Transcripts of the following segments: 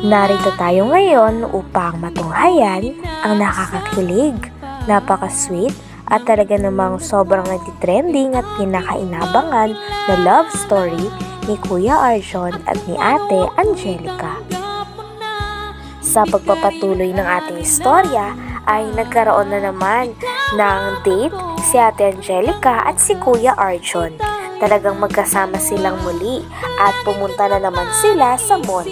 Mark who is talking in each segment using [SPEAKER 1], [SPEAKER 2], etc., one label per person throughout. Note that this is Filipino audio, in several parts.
[SPEAKER 1] Narito tayo ngayon upang matunghayan ang nakakakilig, napaka-sweet at talaga namang sobrang nagtitrending at pinakainabangan na love story ni Kuya Arjon at ni Ate Angelica. Sa pagpapatuloy ng ating istorya ay nagkaroon na naman ng date si Ate Angelica at si Kuya Arjon. Talagang magkasama silang muli at pumunta na naman sila sa mall.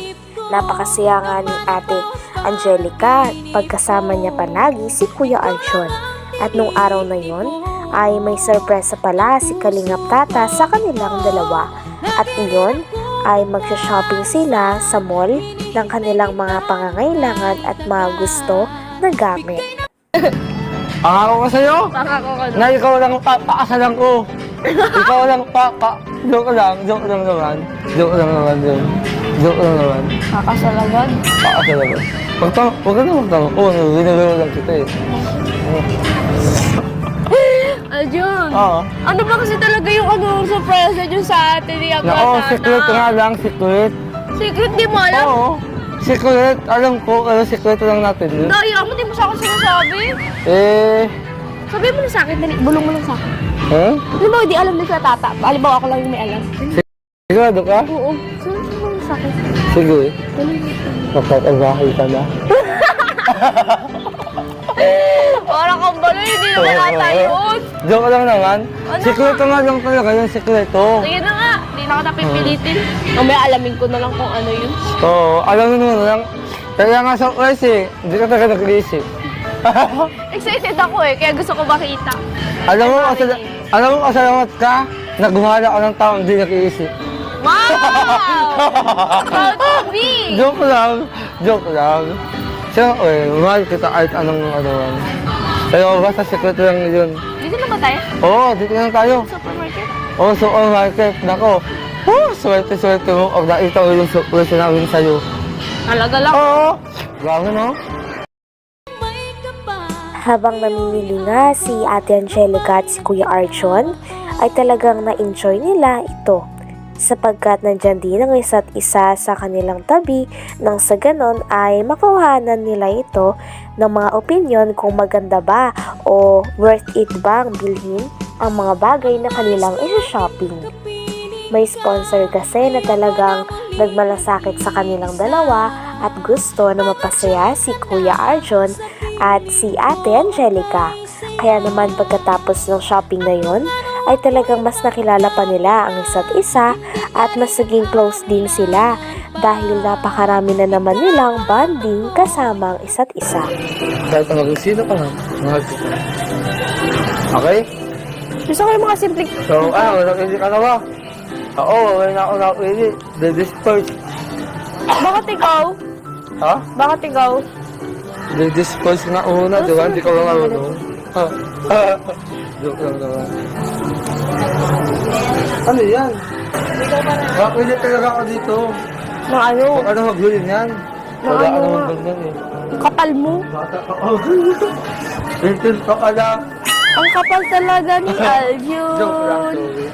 [SPEAKER 1] Napakasaya nga ni Ate Angelica pagkasama niya palagi si Kuya Arjon. At nung araw na yon ay may sorpresa pala si Kalingap Tata sa kanilang dalawa. At iyon ay magsha-shopping sila sa mall ng kanilang mga pangangailangan at mga gusto na gamit.
[SPEAKER 2] Pangako ko sa'yo,
[SPEAKER 3] Pangako ka
[SPEAKER 2] na ikaw lang papakasalan ko. Ikaw lang joke lang naman. Joke lang naman.
[SPEAKER 3] Kakasalagan.
[SPEAKER 2] Pakasalan ko. Huwag ka na magtanong. Oo, ginagano lang kita eh.
[SPEAKER 3] Arjon,
[SPEAKER 2] Oo.
[SPEAKER 3] ano ba kasi talaga yung surprise niyo sa atin ni Abba
[SPEAKER 2] Oo,
[SPEAKER 3] Sana?
[SPEAKER 2] secret nga lang, secret.
[SPEAKER 3] Secret, di mo alam?
[SPEAKER 2] Oo, secret. Alam ko, pero secret lang natin yun.
[SPEAKER 3] Daya mo, di mo sa akin sinasabi.
[SPEAKER 2] Eh,
[SPEAKER 3] Sabihin mo na sa akin, dali, bulong mo lang sa akin.
[SPEAKER 2] eh?
[SPEAKER 3] Ano ba, di alam din sa tata. Halimbawa ako lang yung may alam.
[SPEAKER 2] Sigurado ka?
[SPEAKER 3] Oo. Sabihin mo lang sa akin.
[SPEAKER 2] Sige.
[SPEAKER 3] Dali mo.
[SPEAKER 2] Magkakabahay ka na.
[SPEAKER 3] Parang kang baloy, hindi naman ata yun.
[SPEAKER 2] Joke lang naman.
[SPEAKER 3] Ano?
[SPEAKER 2] Sekreto nga lang talaga yung sekreto.
[SPEAKER 3] Sige na nga, di na kita pipilitin. Mamaya alamin ko na lang kung ano yun.
[SPEAKER 2] Oo, alam mo naman lang. Kaya nga sa oras eh, hindi ka talaga nag-iisip.
[SPEAKER 3] Excited ako eh, kaya gusto ko makita.
[SPEAKER 2] Alam mo, kasalamat ka na gumahala ka ng taong hindi nag-iisip.
[SPEAKER 3] Wow! Proud to be!
[SPEAKER 2] Joke lang. Siyempre, mahal kita kahit anong ano. Pero basta sekreto lang yun.
[SPEAKER 3] Dito na ba tayo?
[SPEAKER 2] Oo, dito lang tayo.
[SPEAKER 3] Supermarket?
[SPEAKER 2] Oo, supermarket. Nako. Swerte mo. Huwag nakita mo yung surprise namin sa'yo.
[SPEAKER 3] Talaga lang.
[SPEAKER 2] Oo. Grabe no?
[SPEAKER 1] Habang namimili nga si Ate Angelica at si Kuya Arjon ay talagang na-enjoy nila ito sapagkat nandyan din ang isa't isa sa kanilang tabi nang sa ganon ay makuhanan nila ito ng mga opinion kung maganda ba o worth it bang bilhin ang mga bagay na kanilang i-shopping. May sponsor kasi na talagang nagmalasakit sa kanilang dalawa at gusto na mapasaya si Kuya Arjon at si Ate Angelica. Kaya naman pagkatapos ng shopping na yon ay talagang mas nakilala pa nila ang isa't isa at mas naging close din sila dahil napakarami na naman nilang bonding kasama ang isa't isa.
[SPEAKER 2] Kahit ang maging sino ka nga, mahal kita. Okay?
[SPEAKER 3] Gusto ko yung mga simple.
[SPEAKER 2] So, nakili ka na ba? Oo, wala na ako nakili. The disperse.
[SPEAKER 3] Bakit ikaw?
[SPEAKER 2] Ha?
[SPEAKER 3] Bakit ikaw?
[SPEAKER 2] The disperse na una, di ba? Hindi ko lang ano. Joke lang naman. Ano yan? Nakili talaga ako dito.
[SPEAKER 3] Ng ano?
[SPEAKER 2] Kung ano magbili niyan? Wala ka naman ganyan eh.
[SPEAKER 3] Ang kapal mo.
[SPEAKER 2] Bata ka ako. Intin ka pala.
[SPEAKER 3] Ang kapal talaga ni
[SPEAKER 2] Joke lang,
[SPEAKER 3] Arjon.
[SPEAKER 2] sorry.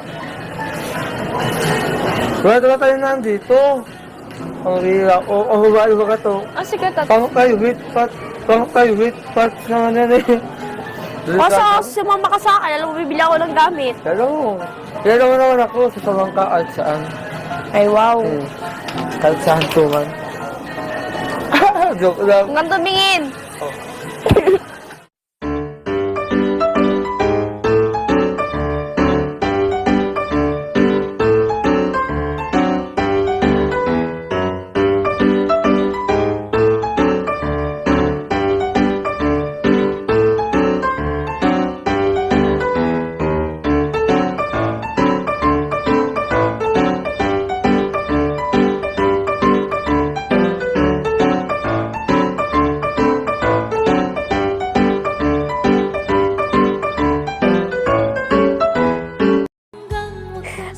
[SPEAKER 2] Wala tayo nandito. Ang rila. O babae ba ka to?
[SPEAKER 3] Ah, sige,
[SPEAKER 2] Pangok kayo, wait, pat naman yan eh.
[SPEAKER 3] Kaso sumama ka sa akin, alam mo, bibili ako ng gamit.
[SPEAKER 2] Kaya mo naman ako sa pamangka at saan.
[SPEAKER 3] Ay, wow.
[SPEAKER 2] Kahit saan to man. Joke lang.
[SPEAKER 3] Hanggang tumingin.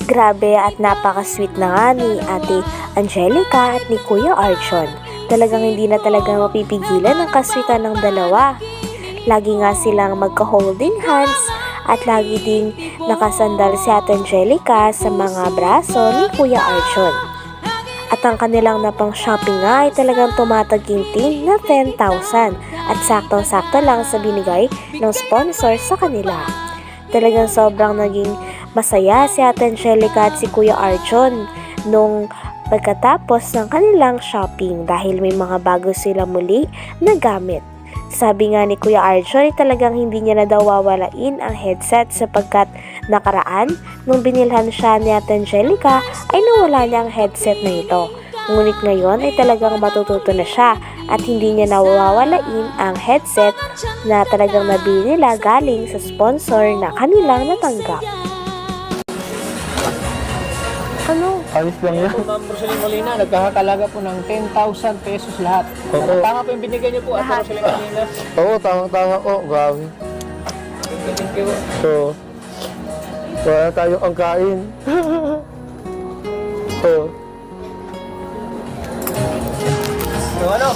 [SPEAKER 1] Grabe at napaka-sweet na nga ni Ate Angelica at ni Kuya Arjon. Talagang hindi na talaga mapipigilan ang kaswitan ng dalawa. Lagi nga silang magka-holding hands at lagi ding nakasandal si Ate Angelica sa mga braso ni Kuya Arjon. At ang kanilang napang shopping nga ay talagang tumataginting na 10,000 at saktong-sakto lang sa binigay ng sponsor sa kanila. Talagang sobrang naging masaya si Ate Angelica at si Kuya Arjon nung pagkatapos ng kanilang shopping dahil may mga bago sila muli na gamit. Sabi nga ni Kuya Arjon ay talagang hindi niya na daw wawalain ang headset sapagkat nakaraan nung binilhan siya ni Ate Angelica ay nawala niya ang headset na ito. Ngunit ngayon ay talagang matututo na siya at hindi niya nawawalain ang headset na talagang nabili nila galing sa sponsor na kanilang natanggap. Ano?
[SPEAKER 2] Ayos lang yan.
[SPEAKER 4] Ma'am Rosalie Molina, nagkakalaga po ng 10,000 pesos lahat.
[SPEAKER 2] Oo.
[SPEAKER 4] Tama po yung binigay niyo po at Rosalie Molina.
[SPEAKER 2] Oo, tama po. Grabe.
[SPEAKER 4] Thank you po.
[SPEAKER 2] So, wala tayo ang kain. Oo.
[SPEAKER 4] So ano?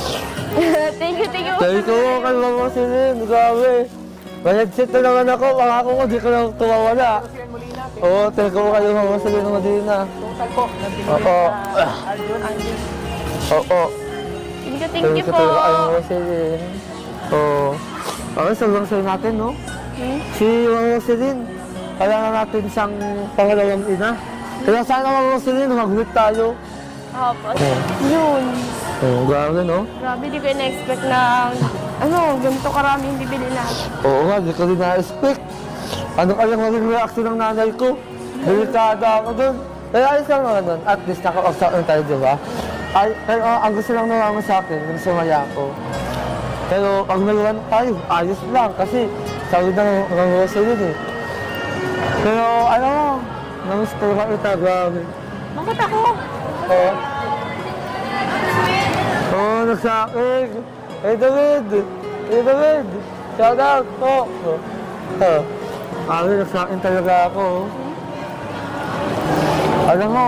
[SPEAKER 3] Thank you.
[SPEAKER 2] Dahil ko kay Mama Silin, grabe. May headset na naman ako, pangako ko, di ko lang tumawala.
[SPEAKER 4] Rosalie Molina,
[SPEAKER 2] Oo, thank you kayo Mama Silin ng Madina.
[SPEAKER 4] total po. Nagbigay
[SPEAKER 2] Oo.
[SPEAKER 4] Arjun, Angel.
[SPEAKER 2] Oo.
[SPEAKER 3] Thank you po.
[SPEAKER 2] talaga kayo Mama Silin. Oo. Okay, sobrang sayo natin, no? Si Mama Silin, kailangan natin siyang pangalawang ina. Kaya sana Mama Silin, mag-meet tayo.
[SPEAKER 3] Opo.
[SPEAKER 2] Oo.
[SPEAKER 3] Yun.
[SPEAKER 2] Oo, grabe, no?
[SPEAKER 3] Grabe, di ko na-expect na ganito karami yung bibili natin.
[SPEAKER 2] Oo nga, di ko rin na-expect. Ano kaya maging reaction ng nanay ko? Delikada ako dun. Kaya ayos lang naman nun. At least naka-offset na tayo, di ba? Ay, pero ang gusto lang naman sa akin, yung sumaya ako. Pero pag nalawan tayo, ayos lang. Kasi sabi na ng Rosalie eh. Pero ano, namiss talaga ito, grabe.
[SPEAKER 3] Bakit ako?
[SPEAKER 2] Oo. Oo, nagsaking. Hey David! Hey David! Shout out po! Kami, nagsaking talaga ako. Alam mo,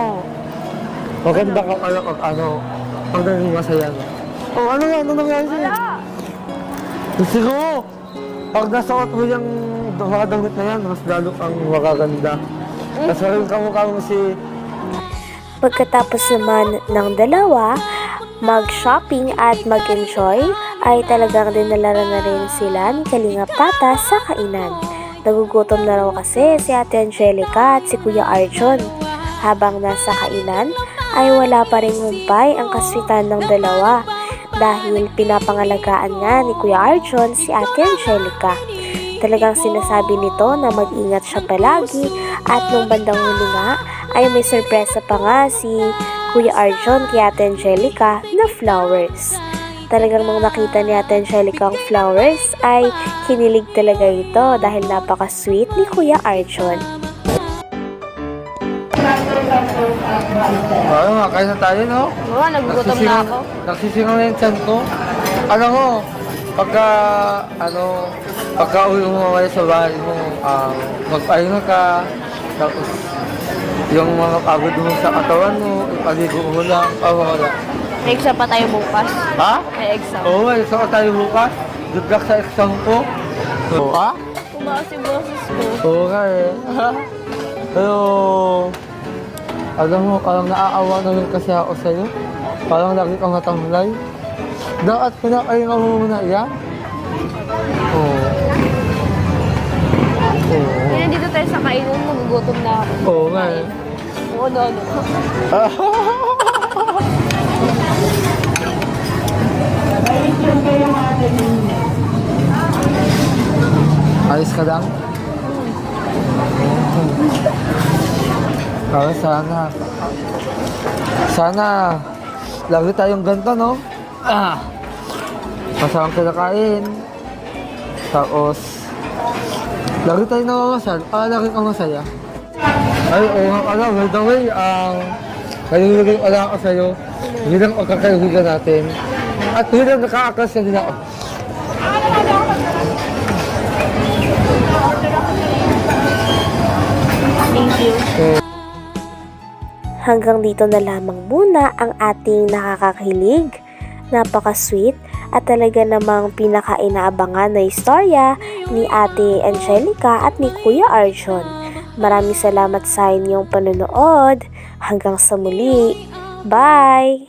[SPEAKER 2] maganda ka pala pag pag naging masaya ka. Oh, ano nga? Ano nangyari sa'yo? Siguro, pag nasuot mo yung mga damit na yan, mas lalo kang makaganda. Tapos rin kamukha mo si
[SPEAKER 1] Pagkatapos naman ng dalawa, mag-shopping at mag-enjoy, ay talagang dinala na rin sila ni Kalingap Tata sa kainan. Nagugutom na raw kasi si Ate Angelica at si Kuya Arjon. Habang nasa kainan, ay wala pa rin humpay ang kaswitan ng dalawa dahil pinapangalagaan nga ni Kuya Arjon si Ate Angelica. Talagang sinasabi nito na mag-ingat siya palagi at nung bandang huli nga ay may sorpresa pa nga si Kuya Arjon kay Ate Angelica na flowers. Talagang nung nakita ni Ate Angelica ang flowers ay kinilig talaga ito dahil napaka-sweet ni Kuya Arjon.
[SPEAKER 2] ano nga, kain na tayo, no?
[SPEAKER 3] Oo, nagugutom na ako.
[SPEAKER 2] Nagsisingaw na yung tiyan ko. Alam mo, pagka uwi mo mamaya sa bahay mo, magpahinga ka, tapos yung mga pagod mo sa katawan mo, ipaligo mo lang, wala.
[SPEAKER 3] May exam pa tayo bukas.
[SPEAKER 2] Ha?
[SPEAKER 3] May exam.
[SPEAKER 2] Oo, may exam tayo bukas. Good luck sa exam ko. Oo, ha?
[SPEAKER 3] Kumakas yung boses ko.
[SPEAKER 2] Oo nga eh. Pero, alam mo, parang naaawa na rin kasi ako sa'yo. Parang lagi kang natamlay. Dapat pinakain ka muna yan. Oo. Oo.
[SPEAKER 3] Kaya dito tayo sa kainan, nagugutom na ako.
[SPEAKER 2] Oo nga eh.
[SPEAKER 3] Oo, no.
[SPEAKER 2] Ayos ka lang? Para sana lagi tayong ganito, no? Masarang kinakain. Tapos lagi tayong namamasal. Lagi kang masaya. Ay, oo nga pala, by the way, nalilagay ko lang ako sa'yo bilang pagkakaibigan natin. At bilang nakaakas na din ako.
[SPEAKER 3] Thank you.
[SPEAKER 1] Hanggang dito na lamang muna ang ating nakakakilig, napaka-sweet at talaga namang pinaka-inaabangan na istorya ni Ate Angelica at ni Kuya Arjon. Maraming salamat sa inyong panonood. Hanggang sa muli. Bye!